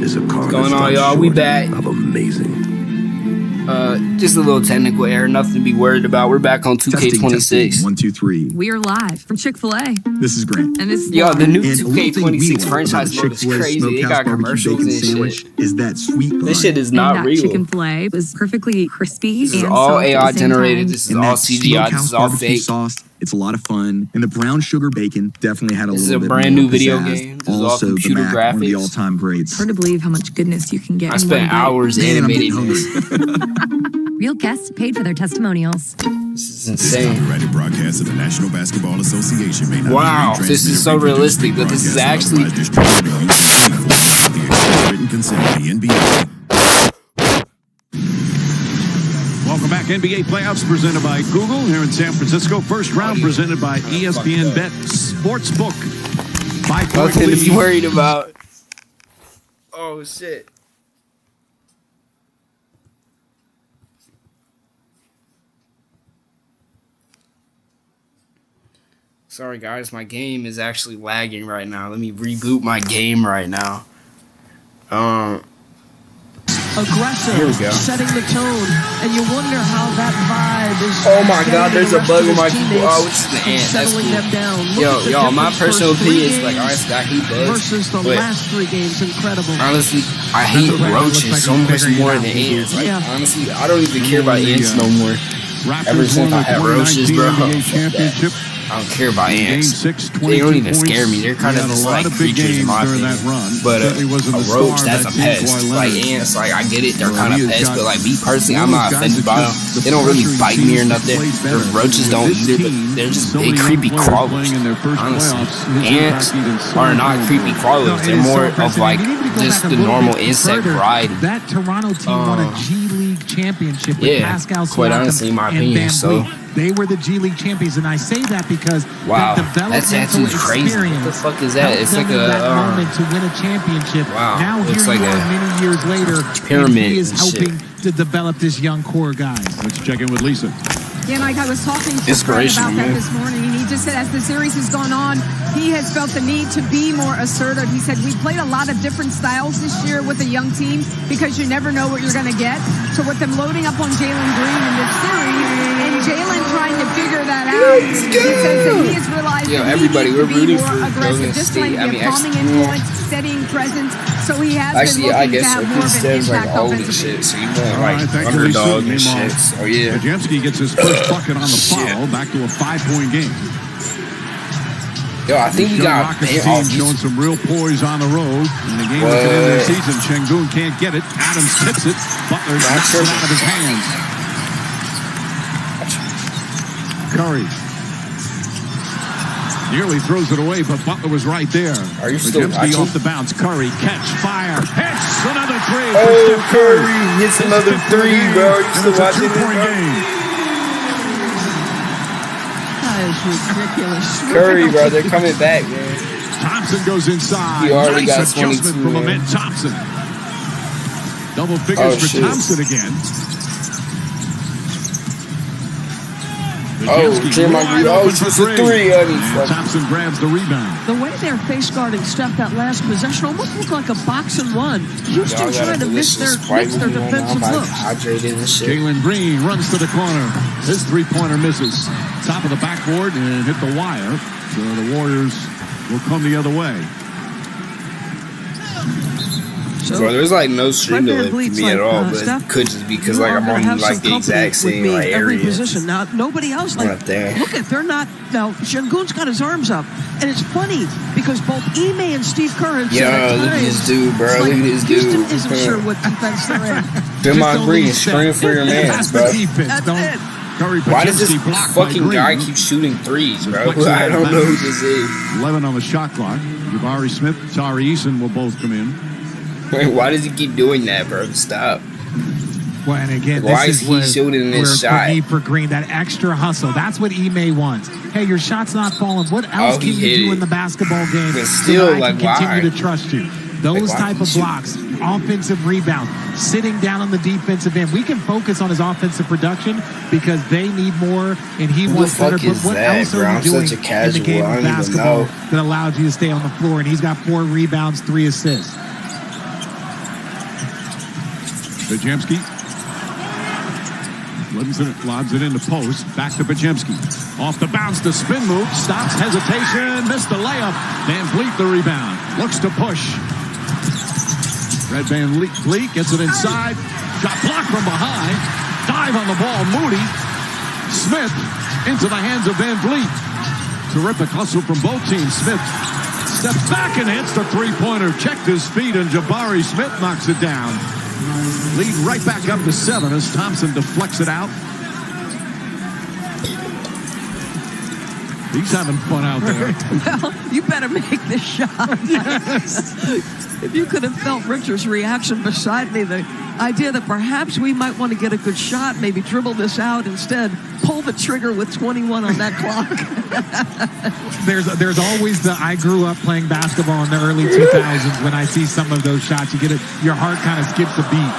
is a car. What's going on, y'all? We back. Of amazing. Just a little technical error, nothing to be worried about. We're back on 2K26. 1, 2, 3. We are live from Chick-fil-A. This is Grant. And this is Yo, the new And 2K26 franchise mode is crazy. They got commercials and shit. Is that sweet bun. This shit is and not that real. chicken fillet was perfectly crispy. This is and all soft at AI the same generated. time. This is And all that CGI. This is smokehouse all barbecue fake. sauce. It's a lot of fun. And the brown sugar bacon definitely had a This is little a bit brand more new video pizzazz. game. This is all Also, computer the Mac, one of the graphics. all-time greats. Hard to believe how much goodness you can get I in spent one bite. hours Man, I'm animating getting this. Real guests paid for their testimonials. This is This insane. copyrighted broadcast of the National Basketball Association may not Wow, be this is so retransmitted, realistic, but this is actually- broadcast authorized distributed with the express written consent of the NBA. Welcome back. NBA playoffs presented by Google here in San Francisco. First round presented by ESPN Bet Sportsbook. 5-point Nothing to be lead. worried about. Oh, shit. Sorry, guys. My game is actually lagging right now. Let me reboot my game right now. Aggressive, Here we go. setting the tone, and you wonder how that vibe is. Oh my getting God, there's the a rest bug of on my his keyboard. teammates Oh, which is the from ant. That's settling cool. them down. Look Yo, at the y'all, my difference personal first opinion is three like, games honestly, I hate bugs. versus the But last 3 games. Incredible. honestly, I hate roaches so much more than ants. Like, Yeah. honestly, I don't even care about ants no more. Raptors Ever since won I the had roaches, 2019 bro. NBA Fuck championship. I don't care about Game ants. 6, They don't 22 even scare me. They're kind We of had just a lot like of big creatures in games my during opinion. that run. But Certainly wasn't a the roach, star that's a that team, pest. Kawhi Like Leonard. ants, like I get it, they're Well, kind of he has pests. got But like me personally, I'm one of not those offended guys by that them. just- They don't really the bite me or pressure he nothing. plays The better. roaches With don't this either, but team, they're just so big many creepy young players crawlers. playing in their first Honestly, playoffs, his ants impact even so are not much. creepy crawlers. They're more of like just the normal insect variety. That Toronto team won a G League championship with Yeah, Pascal quite Siakam honestly, in my and opinion, Van so- Vliet. They were the G League champions, and I say that because Wow, that that developmental tattoo's crazy. What the experience fuck is that? helped It's them like in a that moment to win a championship. wow, Now here looks you like are a many years later, pyramid and he is and shit. helping to develop this young core guys. Let's check in with Lisa. Yeah, Mike, I was talking to Fred Inspirational, about that man. this morning, and he just said as the series has gone on, he has felt the need to be more assertive. He said, we played a lot of different styles this year with a young team because you never know what you're going to get. So with them loading up on Jalen Green in this series, and Jalen trying to figure that out, he says that he has realized Yo, that everybody, he we're needs to be rooting more for aggressive, Golden just State. trying to I be mean, a calming actually, influence, steadying presence. So he has Actually, been I looking to guess have so. more Chris of an Stev's like impact old and offensively. shit, so you want All like right, thank you, underdog Lisa. and shit. So yeah. Podziemski gets his first bucket on the Shit. foul, back to a 5-point game. Yo, I think we Young got Rockets banned team off showing some real poise on the road. In the game at the end of the season, Şengün can't get it. Adams tips it. Butler knocks it out of his hands. Curry nearly throws it away, but Butler was right there. Are you still Podziemski watching? off the bounce. Curry, catch, fire, hits another three. for Oh, Steph Curry hits another His fifth three, game, bro. You and still it's a watching this, 2-point bro? game. That is ridiculous. Curry, bro, they're coming back, man. Thompson goes inside. He already got Nice adjustment 22, from man. Ahmed Thompson. Double figures Oh, for shit. Thompson again. Oh, Podziemski Draymond wide Green. Oh, open for it's a three. I mean, And fuck. Thompson grabs the rebound. The way they're face guarding Steph that last possession almost looked like a box and one. Houston Y'all got a trying to miss delicious their Sprite defensive right now. I'm like looks. hydrated and shit. Jalen Green runs to the corner. His three-pointer misses. Top of the backboard and hit the wire. So the Warriors will come the other way. Bro, there's like no stream Fred delay VanVleet's for me at like, all, but Steph, it could just be because you like are I'm gonna on have like some the exact company same with me like every area. position. Now nobody else I'm like not there. look at they're not now. Şengün's got his arms up, and it's funny because both Ime and Steve Kerr have said at Yo, look at times, this dude, bro. it's like Look at this Houston dude. isn't sure what defense they're in. Draymond Green, scream for your mans, That's bro. the defense. That's Don't it. Curry, Why does this Podziemski blocked by fucking guy Green. keep shooting threes, bro? Deflects it I out don't of know who bounds. this is. 11 on the shot clock. Jabari Smith, Tari Eason will both come in. Wait, why does he keep doing that, bro? Stop. Well, and again, Why this is is he where, shooting this where shot? the need for Green, that extra hustle. That's what Ime wants. Hey, your shot's not falling. What else he can hit you do it. in the basketball game But so still, that I like, can continue why? to trust you? Those why type he of shoot? blocks, offensive rebound, sitting down on the defensive end. We can focus on his offensive production because they need more, and he Who the wants better. fuck But is what that, else bro? are I'm you doing such a in the casual. game I of don't even basketball know. that allows you to stay on the floor? And he's got 4 rebounds, 3 assists. Bajemski lobs it into post. Back to Bajemski. Off the bounce, the spin move. Stops, hesitation, missed the layup. Van Vliet the rebound. Looks to push. Red Van Vliet gets it inside. Shot blocked from behind. Dive on the ball. Moody. Smith into the hands of Van Vliet. Terrific hustle from both teams. Smith steps back and hits the three-pointer. Checked his feet, and Jabari Smith knocks it down. Lead right back up to 7 as Thompson deflects it out. He's having fun out there. Well, you better make this shot. If you could have felt Richard's reaction beside me, the idea that perhaps we might want to get a good shot, maybe dribble this out instead, pull the trigger with 21 on that clock. There's always the I grew up playing basketball in the early 2000s. When I see some of those shots, you get it. Your heart kind of skips a beat.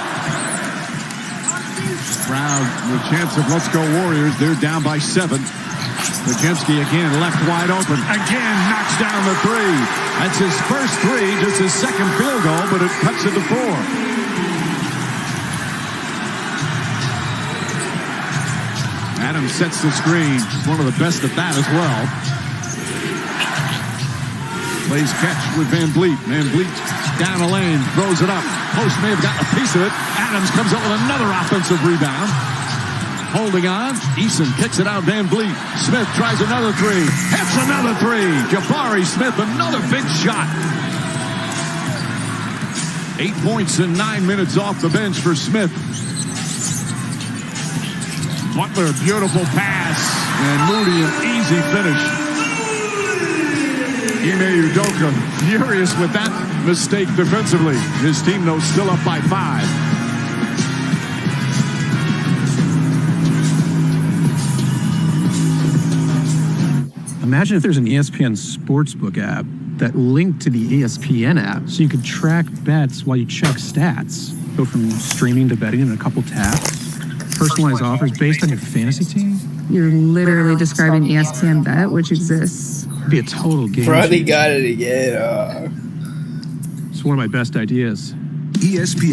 Brown with a chance of let's go Warriors. They're down by 7. Bajemski again left wide open. Again knocks down the 3. That's his first 3, just his second field goal, but it cuts it to 4. Adams sets the screen. One of the best at that as well. Plays catch with Van Vliet. Van Vliet down the lane, throws it up. Post may have gotten a piece of it. Adams comes up with another offensive rebound. Holding on. Eason kicks it out. Van Vliet. Smith tries another 3. Hits another 3. Jabari Smith, another big shot. 8 points in 9 minutes off the bench for Smith. Butler, beautiful pass. And Moody, an easy finish. Ime Udoka, furious with that mistake defensively. His team, though, still up by 5. Imagine if there's an ESPN Sportsbook app that linked to the ESPN app so you could track bets while you check stats. Go from streaming to betting in a couple taps. Personalized offers based on your fantasy team. You're literally describing ESPN Bet, which exists. It'd be a total game Probably changer. got it again. It's one of my best ideas. ESPN